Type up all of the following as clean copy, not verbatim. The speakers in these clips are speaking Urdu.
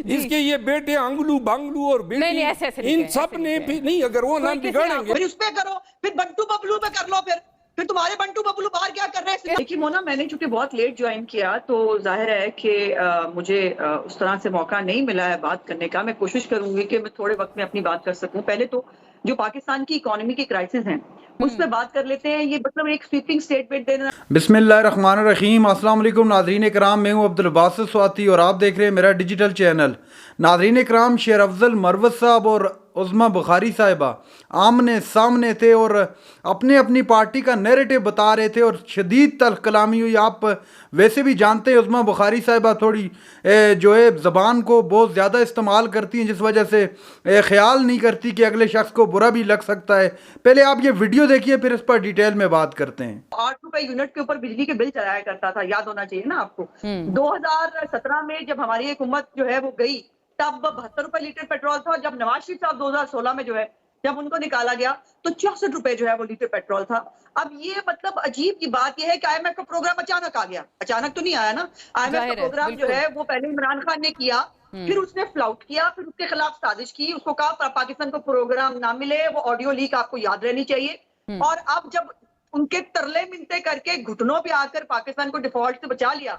اس کے یہ بیٹے انگلو بانگلو اور بیٹی ان سب نے نہیں، اگر وہ نام بگاڑیں گے پھر اس پہ کرو، پھر بنٹو ببلو پہ کر لو، پھر تمہارے بنٹو ببلو باہر کیا کر رہے ہیں؟ دیکھیے مونا، میں نے چونکہ بہت لیٹ جوائن کیا تو ظاہر ہے کہ مجھے اس طرح سے موقع نہیں ملا ہے بات کرنے کا. میں کوشش کروں گی کہ میں تھوڑے وقت میں اپنی بات کر سکوں. پہلے تو جو پاکستان کی اکانومی کی کرائسس ہیں اس پہ بات کر لیتے ہیں. یہ مطلب ایک سویپنگ سٹیٹمنٹ دینا. بسم اللہ الرحمن الرحیم. السلام علیکم ناظرین کرام، میں ہوں عبدالباسط سواتی اور آپ دیکھ رہے ہیں میرا ڈیجیٹل چینل. ناظرین کرام، شیر افضل مروت صاحب اور عظمیٰ بخاری صاحبہ آمنے سامنے تھے اور اپنے اپنی پارٹی کا نیریٹو بتا رہے تھے اور شدید تلخ کلامی ہوئی. آپ ویسے بھی جانتے ہیں عظمیٰ بخاری صاحبہ تھوڑی جو ہے زبان کو بہت زیادہ استعمال کرتی ہیں، جس وجہ سے خیال نہیں کرتی کہ اگلے شخص کو برا بھی لگ سکتا ہے. پہلے آپ یہ ویڈیو دیکھیے، پھر اس پر ڈیٹیل میں بات کرتے ہیں. 8 روپے یونٹ کے اوپر بجلی کے بل چلایا کرتا تھا، یاد ہونا چاہیے نا آپ کو. 2017 میں جب ہماری حکومت جو ہے وہ گئی تب 72 روپے لیٹر پیٹرول تھا. جب نواز شریف صاحب 2016 میں جو ہے جب ان کو نکالا گیا تو 64 روپے جو ہے وہ لیٹر پیٹرول تھا. اب یہ مطلب عجیب کی بات یہ ہے کہ آئی ایم ایف کا پروگرام اچانک آ گیا. اچانک تو نہیں آیا نا. آئی ایم ایف کا پروگرام جو ہے وہ پہلے عمران خان نے کیا، پھر اس نے فلاؤٹ کیا، پھر اس کے خلاف سازش کی. اس کو کہا پاکستان کو پروگرام نہ ملے. وہ آڈیو لیک آپ کو یاد رہنی چاہیے. اور اب جب ان کے ترلے منتے کر کے گھٹنوں پہ آ کر پاکستان کو ڈیفالٹ سے بچا لیا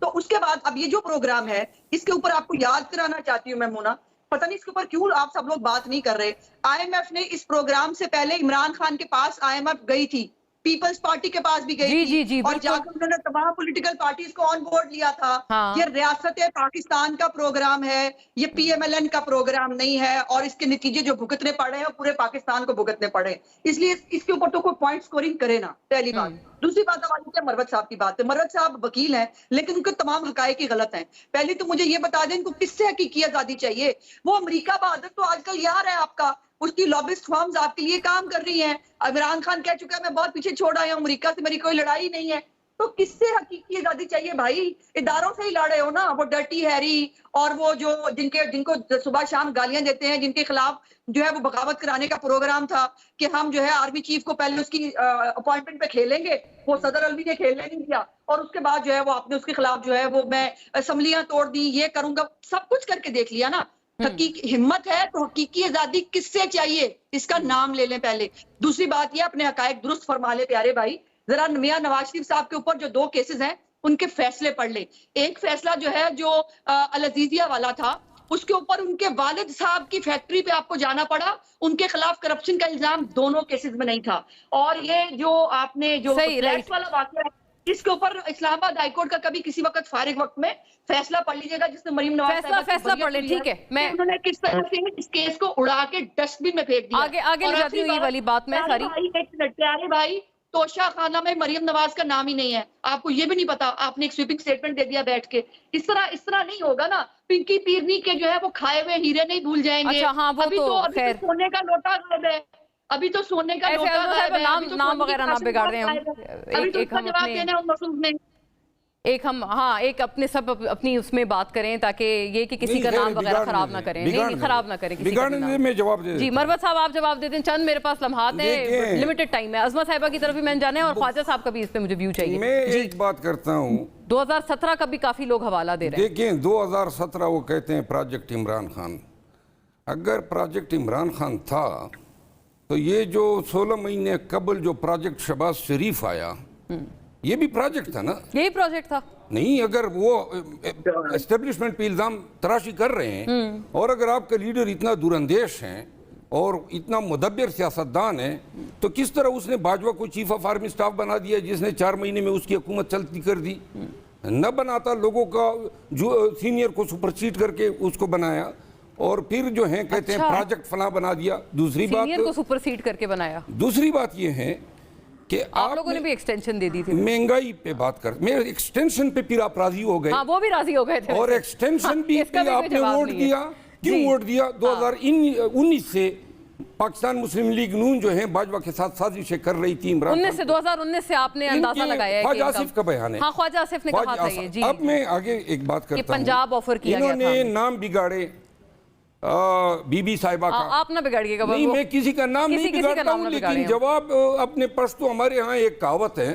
تو اس کے بعد اب یہ جو پروگرام ہے اس کے اوپر آپ کو یاد کرانا چاہتی ہوں میں مونا، پتہ نہیں اس کے اوپر کیوں آپ سب لوگ بات نہیں کر رہے. آئی ایم ایف نے اس پروگرام سے پہلے عمران خان کے پاس آئی ایم ایف گئی تھی، پیپلز پارٹی کے پاس بھی گئی تھی اور جا کر انہوں نے تمام پولیٹیکل پارٹیز کو آن بورڈ لیا تھا. یہ ریاست پاکستان کا پروگرام ہے، یہ پی ایم ایل این کا پروگرام نہیں ہے اور اس کے نتیجے جو بھگتنے پڑے ہیں پورے پاکستان کو بھگتنے پڑے. اس لیے اس کے اوپر تو کوئی پوائنٹ سکورنگ کرے نا، پہلی بات. دوسری بات ہماری کیا مروت صاحب کی بات ہے. مروت صاحب وکیل ہیں لیکن ان کے تمام حقائق ہی غلط ہیں. پہلے تو مجھے یہ بتا دیں ان کو کس سے حقیقی آزادی چاہیے. وہ امریکہ بہادر تو آج کل یار ہے آپ کا، اس کی لابسٹ فارمز آپ کے لیے کام کر رہی ہیں. عمران خان کہہ چکا ہے میں بہت پیچھے چھوڑ آیا ہوں، امریکہ سے میری کوئی لڑائی نہیں ہے. تو کس سے حقیقی آزادی چاہیے بھائی؟ اداروں سے ہی لڑے ہو نا. وہ ڈرٹی ہیری اور وہ جو جن کو صبح شام گالیاں دیتے ہیں، جن کے خلاف جو ہے وہ بغاوت کرانے کا پروگرام تھا کہ ہم جو ہے آرمی چیف کو پہلے اس کی اپوائنٹمنٹ پہ کھیلیں گے، وہ صدر علوی نے کھیلنے نہیں دیا اور اس کے بعد جو ہے وہ آپ نے اس کے خلاف جو ہے وہ میں اسمبلیاں توڑ دی، یہ کروں گا، سب کچھ کر کے دیکھ لیا نا. حقیقی ہمت ہے تو حقیقی آزادی کس سے چاہیے اس کا نام لے لیں پہلے. دوسری بات یہ اپنے حقائق درست فرما لے پیارے بھائی. ذرا میاں نواز شریف صاحب کے اوپر جو 2 کیسز ہیں ان کے فیصلے پڑھ لیں. ایک فیصلہ جو ہے جو العزیزیہ والا تھا، اس کے اوپر ان کے والد صاحب کی فیکٹری پہ آپ کو جانا پڑا. ان کے خلاف کرپشن کا الزام دونوں کیسز میں نہیں تھا. اور یہ جو آپ نے جو فلیٹس والا واقعہ ہے اس کے اوپر اسلام آباد ہائی کورٹ کا کبھی کسی وقت فارغ وقت میں فیصلہ پڑھ لیجیے گا جس نے مریم نواز فیصلہ پڑھ لیں. ٹھیک ہے، میں انہوں نے کس طرح سے اس کیس کو اڑا کے ڈسٹ بن میں پھینک دیا. آگے لے جاتی ہوں یہ والی بات میں ساری. پیارے بھائی، توشہ خانہ میں مریم نواز کا نام ہی نہیں ہے. آپ کو یہ بھی نہیں پتا، آپ نے ایک سویپنگ سٹیٹمنٹ دے دیا بیٹھ کے. اس طرح نہیں ہوگا نا. پنکی پیرنی کے جو ہے وہ کھائے ہوئے ہیرے نہیں بھول جائیں گے. ابھی تو سونے کا لوٹا غائب ہے، ابھی تو سونے کا لوٹا غائب ہے. نام وغیرہ نہ بگاڑ رہے ہیں. ابھی تو اس کا جواب دینا ہے ان مسعود نے. ایک اپنے سب اپنی اس میں بات کریں تاکہ یہ کہ کسی کا نام وغیرہ خراب نہ کریں. نہیں خراب نہ کریں کسی کا نام. میں جواب دے. جی مروت صاحب آپ جواب دے دیں. چند میرے پاس لمحات ہیں، لمیٹڈ ٹائم ہے. عظمیٰ صاحبہ کی طرف بھی میں جانے اور خواجہ صاحب کا بھی اس پہ مجھے ویو چاہیے. میں ایک بات کرتا ہوں، 2017 کا بھی کافی لوگ حوالہ دے رہے ہیں. دیکھیں 2017 وہ کہتے ہیں پروجیکٹ عمران خان. اگر پروجیکٹ عمران خان تھا تو یہ جو 16 مہینے قبل جو پروجیکٹ شہباز شریف آیا یہ بھی پروجیکٹ تھا نا. یہی پروجیکٹ تھا. نہیں، اگر وہ اسٹیبلشمنٹ پہ الزام تراشی کر رہے ہیں اور اگر آپ کا لیڈر اتنا دوراندیش ہیں اور اتنا مدبر سیاستدان ہے تو کس طرح اس نے باجوہ کو چیف آف آرمی سٹاف بنا دیا جس نے 4 مہینے میں اس کی حکومت چلتی کر دی. نہ بناتا، لوگوں کا جو سینئر کو سپرسیڈ کر کے اس کو بنایا اور پھر جو ہیں کہتے ہیں پروجیکٹ فلاں بنا دیا. دوسری بات سینئر کو سپرسیڈ کر کے بنایا. دوسری بات یہ ہے کہ آپ لوگوں نے بھی ایکسٹینشن دے دی تھی. مہنگائی پہ بات کر، میں ایکسٹینشن پہ پھر آپ راضی ہو گئے. ہاں وہ بھی راضی ہو گئے تھے. اور ایکسٹینشن بھی آپ نے ووٹ دیا. کیوں ووٹ دیا؟ 2019 سے پاکستان مسلم لیگ نون جو ہے باجوہ کے ساتھ سازشیں کر رہی تھی. 2019 سے آپ نے اندازہ لگایا ہے کہ خواجہ آصف کا بیان ہے. ہاں خواجہ آصف نے کہا تھا یہ. جی اب میں آگے ایک بات کرتا ہوں. پنجاب آفر کیا گیا تھا. انہوں نے نام بگاڑے بی بی صاحبہ کا. آپ نہ بگاڑیے گا. نہیں، میں کسی کا نام نہیں بگاڑتا ہوں، لیکن جواب اپنے پشتو ہمارے ہاں ایک کہاوت ہے